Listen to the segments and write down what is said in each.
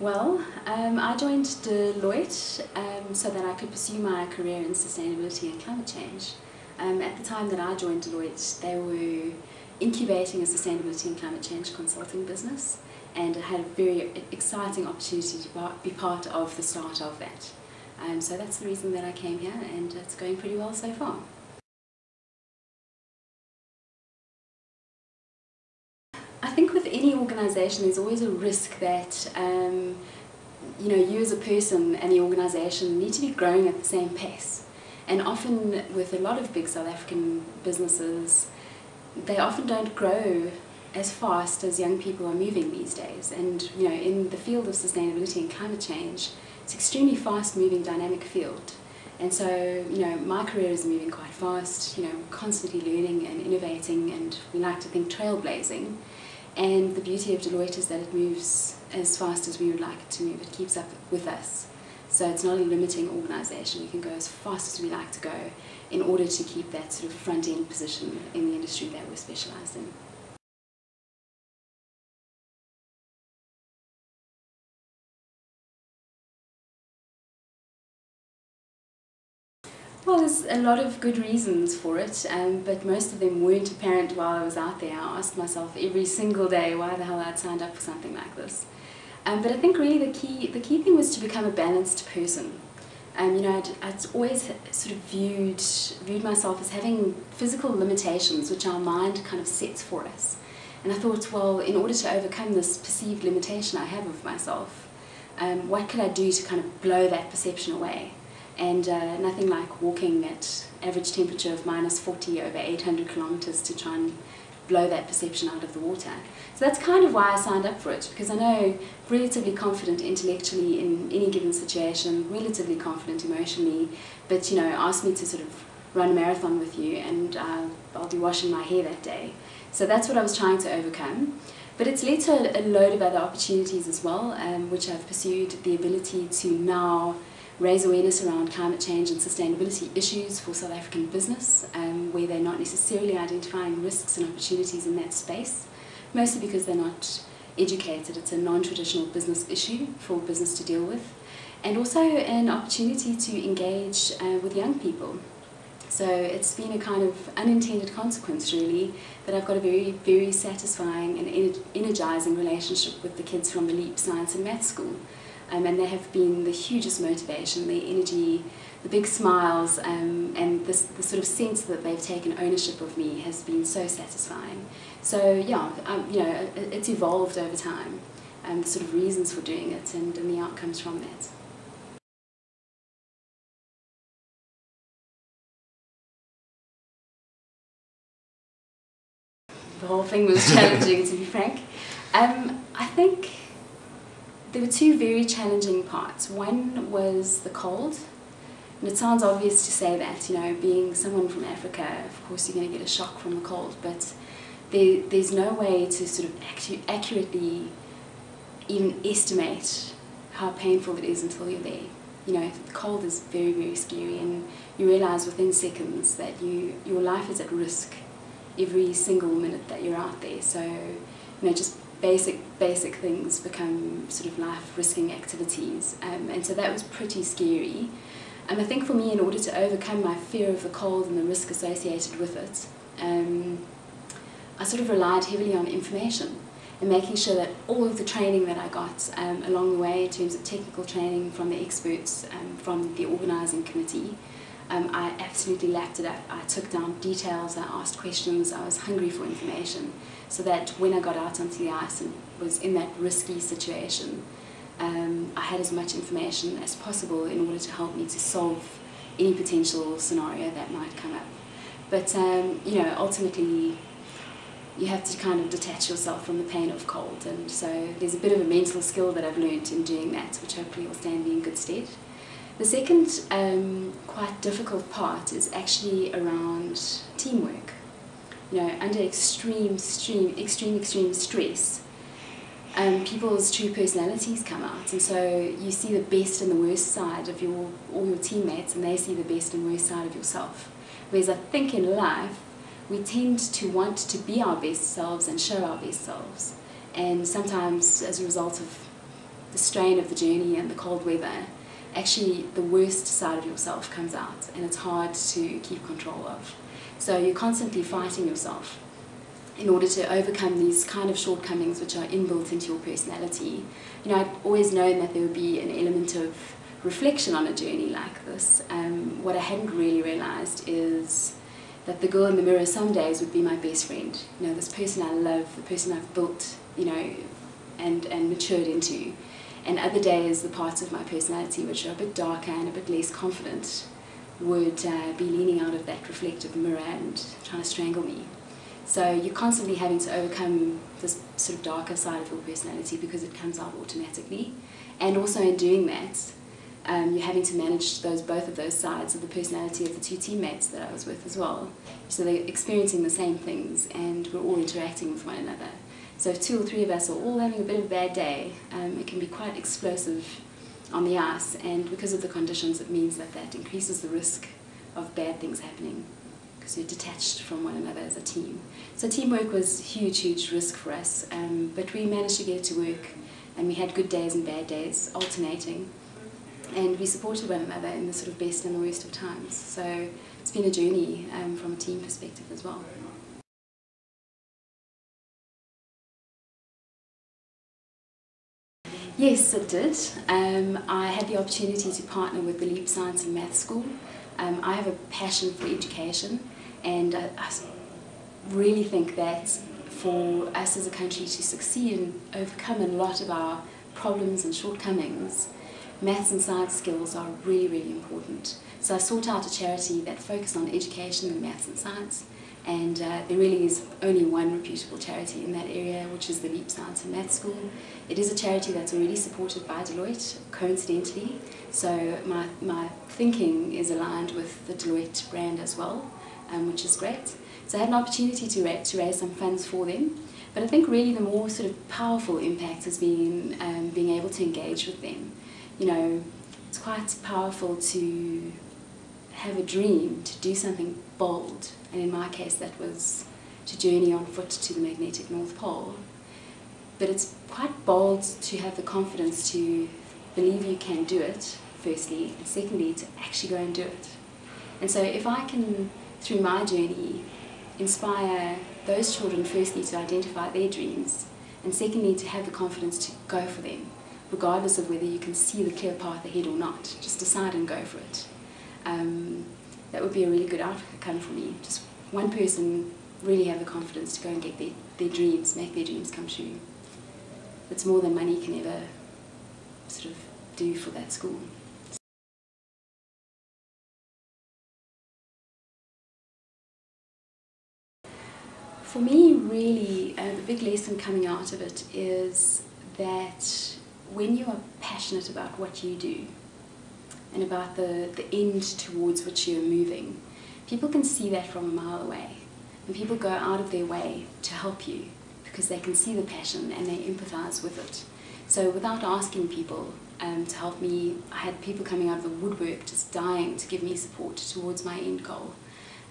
I joined Deloitte so that I could pursue my career in sustainability and climate change. At the time that I joined Deloitte, they were incubating a sustainability and climate change consulting business, and I had a very exciting opportunity to be part of the start of that. So that's the reason that I came here, and it's going pretty well so far. I think with any organisation there's always a risk that you as a person and the organisation need to be growing at the same pace. And often with a lot of big South African businesses, they often don't grow as fast as young people are moving these days. And in the field of sustainability and climate change, it's extremely fast moving, dynamic field. And so, my career is moving quite fast, constantly learning and innovating, and we like to think trailblazing. And the beauty of Deloitte is that it moves as fast as we would like it to move. It keeps up with us. So it's not a limiting organisation. We can go as fast as we like to go in order to keep that sort of front-end position in the industry that we're specialised in. Well, there's a lot of good reasons for it, but most of them weren't apparent while I was out there. I asked myself every single day why the hell I'd signed up for something like this. But I think really the key thing was to become a balanced person. I'd always sort of viewed myself as having physical limitations which our mind kind of sets for us. And I thought, well, in order to overcome this perceived limitation I have of myself, what could I do to kind of blow that perception away? And nothing like walking at average temperature of -40 over 800 kilometers to try and blow that perception out of the water. So that's kind of why I signed up for it, because I know relatively confident intellectually in any given situation, relatively confident emotionally, but ask me to sort of run a marathon with you and I'll be washing my hair that day. So that's what I was trying to overcome. But it's led to a load of other opportunities as well, which I've pursued: the ability to now raise awareness around climate change and sustainability issues for South African business, where they're not necessarily identifying risks and opportunities in that space, mostly because they're not educated. It's a non-traditional business issue for business to deal with, and also an opportunity to engage with young people. So it's been a kind of unintended consequence, really, that I've got a very, very satisfying and energising relationship with the kids from the LEAP Science and Maths School. And they have been the hugest motivation, their energy, the big smiles, and the sort of sense that they've taken ownership of me has been so satisfying. So yeah, it's evolved over time, the sort of reasons for doing it and the outcomes from that. The whole thing was challenging, to be frank. I think there were two very challenging parts. One was the cold, and it sounds obvious to say that, being someone from Africa, of course you're going to get a shock from the cold, but there's no way to sort of accurately even estimate how painful it is until you're there. The cold is very, very scary, and you realise within seconds that your life is at risk every single minute that you're out there. So, just basic things become sort of life-risking activities, and so that was pretty scary. And I think for me, in order to overcome my fear of the cold and the risk associated with it, I sort of relied heavily on information and making sure that all of the training that I got along the way, in terms of technical training from the experts, from the organising committee, I absolutely lapped it up. I took down details, I asked questions, I was hungry for information, so that when I got out onto the ice and was in that risky situation, I had as much information as possible in order to help me to solve any potential scenario that might come up. But ultimately you have to kind of detach yourself from the pain of cold, and so there's a bit of a mental skill that I've learnt in doing that, which hopefully will stand me in good stead. The second quite difficult part is actually around teamwork. Under extreme stress, people's true personalities come out, and so you see the best and the worst side of all your teammates, and they see the best and worst side of yourself. Whereas I think in life, we tend to want to be our best selves and show our best selves, and sometimes as a result of the strain of the journey and the cold weather, actually the worst side of yourself comes out, and it's hard to keep control of. So you're constantly fighting yourself in order to overcome these kind of shortcomings which are inbuilt into your personality. You know, I'd always known that there would be an element of reflection on a journey like this. What I hadn't really realised is that the girl in the mirror some days would be my best friend. You know, this person I love, the person I've built, you know, and matured into. And other days, the parts of my personality which are a bit darker and a bit less confident would be leaning out of that reflective mirror and trying to strangle me. So you're constantly having to overcome this sort of darker side of your personality because it comes out automatically. And also in doing that, you're having to manage both of those sides of the personality of the two teammates that I was with as well. So they're experiencing the same things and we're all interacting with one another. So if 2 or 3 of us are all having a bit of a bad day, it can be quite explosive on the ice, and because of the conditions it means that increases the risk of bad things happening because you're detached from one another as a team. So teamwork was a huge risk for us, but we managed to get it to work, and we had good days and bad days alternating, and we supported one another in the sort of best and the worst of times. So it's been a journey from a team perspective as well. Yes, it did. I had the opportunity to partner with the Leap Science and Math School. I have a passion for education, and I really think that for us as a country to succeed and overcome a lot of our problems and shortcomings, maths and science skills are really important. So I sought out a charity that focused on education in maths and science, and there really is only one reputable charity in that area, which is the Leap Science and Math School. It is a charity that's already supported by Deloitte, coincidentally, so my thinking is aligned with the Deloitte brand as well, which is great. So I had an opportunity to raise some funds for them, but I think really the more sort of powerful impact has been being able to engage with them. You know, it's quite powerful to have a dream, to do something bold, and in my case that was to journey on foot to the magnetic North Pole. But it's quite bold to have the confidence to believe you can do it, firstly, and secondly, to actually go and do it. And so if I can, through my journey, inspire those children firstly to identify their dreams, and secondly to have the confidence to go for them, regardless of whether you can see the clear path ahead or not, just decide and go for it. That would be a really good outcome for me. Just one person really have the confidence to go and get their dreams, make their dreams come true. It's more than money can ever sort of do for that school. For me, really, the big lesson coming out of it is that when you are passionate about what you do and about the end towards which you're moving, people can see that from a mile away, and people go out of their way to help you because they can see the passion and they empathize with it. So without asking people to help me, I had people coming out of the woodwork just dying to give me support towards my end goal.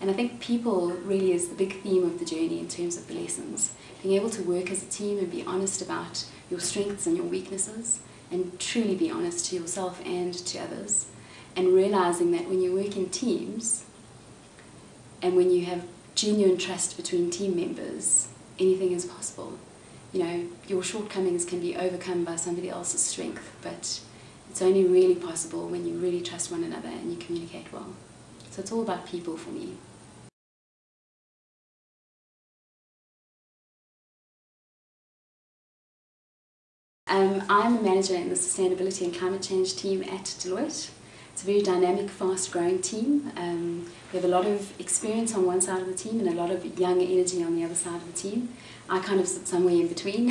And I think people really is the big theme of the journey in terms of the lessons. Being able to work as a team and be honest about your strengths and your weaknesses, and truly be honest to yourself and to others. And realizing that when you work in teams, and when you have genuine trust between team members, anything is possible. You know, your shortcomings can be overcome by somebody else's strength, but it's only really possible when you really trust one another and you communicate well. So it's all about people for me. I'm a manager in the Sustainability and Climate Change team at Deloitte. It's a very dynamic, fast-growing team. We have a lot of experience on one side of the team and a lot of young energy on the other side of the team. I kind of sit somewhere in between.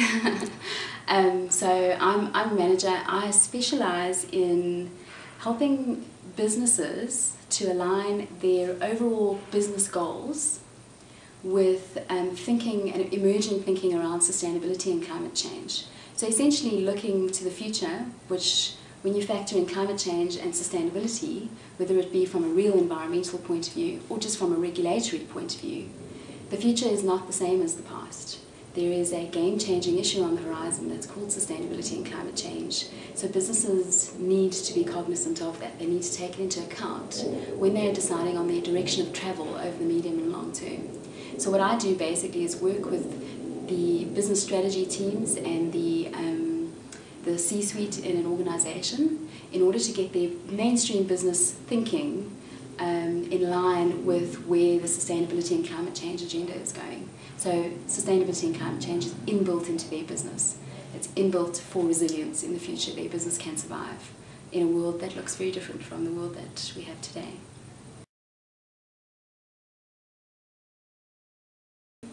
So I'm a manager. I specialise in helping businesses to align their overall business goals with thinking and emergent thinking around sustainability and climate change. So essentially looking to the future, which when you factor in climate change and sustainability, whether it be from a real environmental point of view or just from a regulatory point of view, the future is not the same as the past. there is a game-changing issue on the horizon that's called sustainability and climate change. So businesses need to be cognizant of that. They need to take it into account when they're deciding on their direction of travel over the medium and long term. So what I do basically is work with the business strategy teams and the C-suite in an organisation in order to get their mainstream business thinking in line with where the sustainability and climate change agenda is going. So sustainability and climate change is inbuilt into their business. It's inbuilt for resilience in the future. Their business can survive in a world that looks very different from the world that we have today.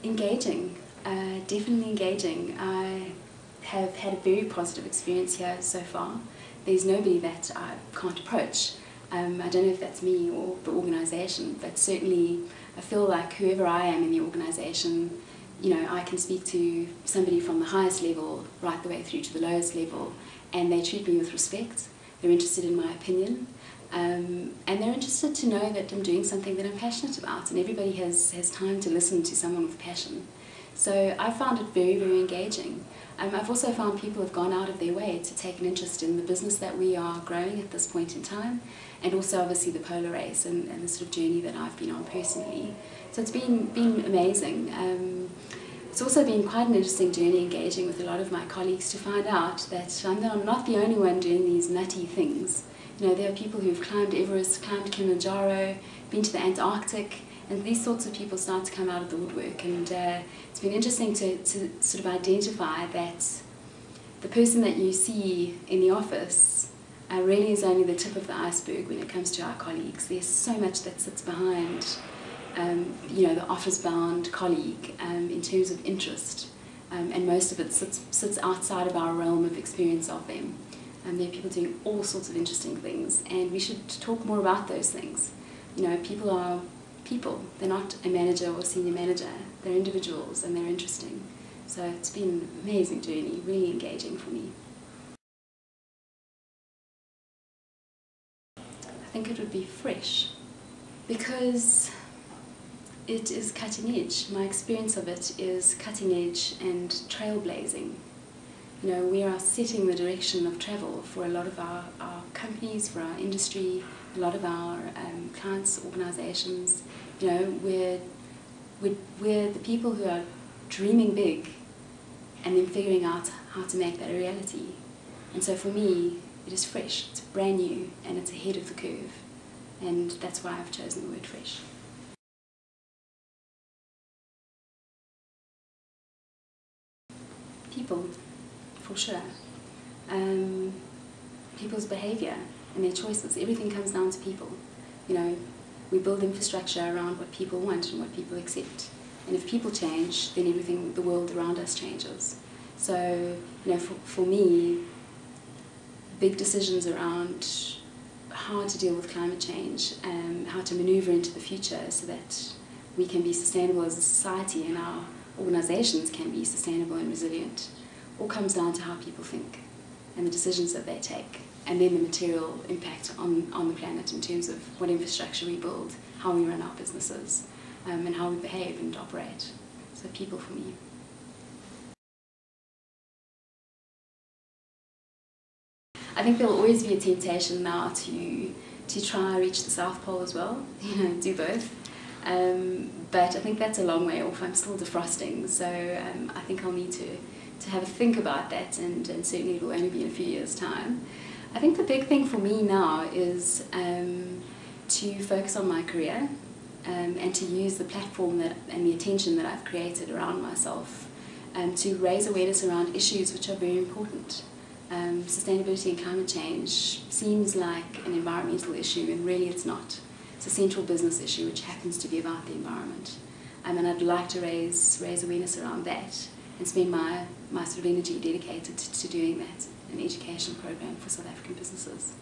Engaging, definitely engaging. I have had a very positive experience here so far. There's nobody that I can't approach. I don't know if that's me or the organisation, but certainly I feel like whoever I am in the organisation, you know, I can speak to somebody from the highest level right the way through to the lowest level, and they treat me with respect. They're interested in my opinion, and they're interested to know that I'm doing something that I'm passionate about, and everybody has time to listen to someone with passion. So I found it very, very engaging. I've also found people have gone out of their way to take an interest in the business that we are growing at this point in time, and also obviously the polar race and the sort of journey that I've been on personally. So it's been amazing. It's also been quite an interesting journey engaging with a lot of my colleagues to find out that I'm not the only one doing these nutty things. You know, there are people who've climbed Everest, climbed Kilimanjaro, been to the Antarctic, and these sorts of people start to come out of the woodwork, and it's been interesting to sort of identify that the person that you see in the office really is only the tip of the iceberg when it comes to our colleagues. There's so much that sits behind you know, the office-bound colleague in terms of interest, and most of it sits outside of our realm of experience of them. There are people doing all sorts of interesting things, and we should talk more about those things. You know, people are people. They're not a manager or senior manager. They're individuals, and they're interesting. So it's been an amazing journey, really engaging for me. I think it would be fresh, because it is cutting edge. My experience of it is cutting edge and trailblazing. You know, we are setting the direction of travel for a lot of our companies, for our industry, a lot of our clients, organisations. You know, we're the people who are dreaming big and then figuring out how to make that a reality. And so for me, it is fresh, it's brand new, and it's ahead of the curve. And that's why I've chosen the word fresh. People, for sure. People's behaviour and their choices, everything comes down to people. You know, we build infrastructure around what people want and what people accept. And if people change, then everything, the world around us changes. So, you know, for me, big decisions around how to deal with climate change, how to manoeuvre into the future so that we can be sustainable as a society and our organisations can be sustainable and resilient, all comes down to how people think and the decisions that they take, and then the material impact on the planet in terms of what infrastructure we build, how we run our businesses, and how we behave and operate. So people for me. I think there'll always be a temptation now to try reach the South Pole as well, you know, do both. But I think that's a long way off. I'm still defrosting, so I think I'll need to have a think about that, and certainly it will only be in a few years' time. I think the big thing for me now is to focus on my career and to use the platform and the attention that I've created around myself to raise awareness around issues which are very important. Sustainability and climate change seems like an environmental issue, and really it's not. It's a central business issue which happens to be about the environment. And I'd like to raise awareness around that and spend my sort of energy dedicated to doing that, an education program for South African businesses.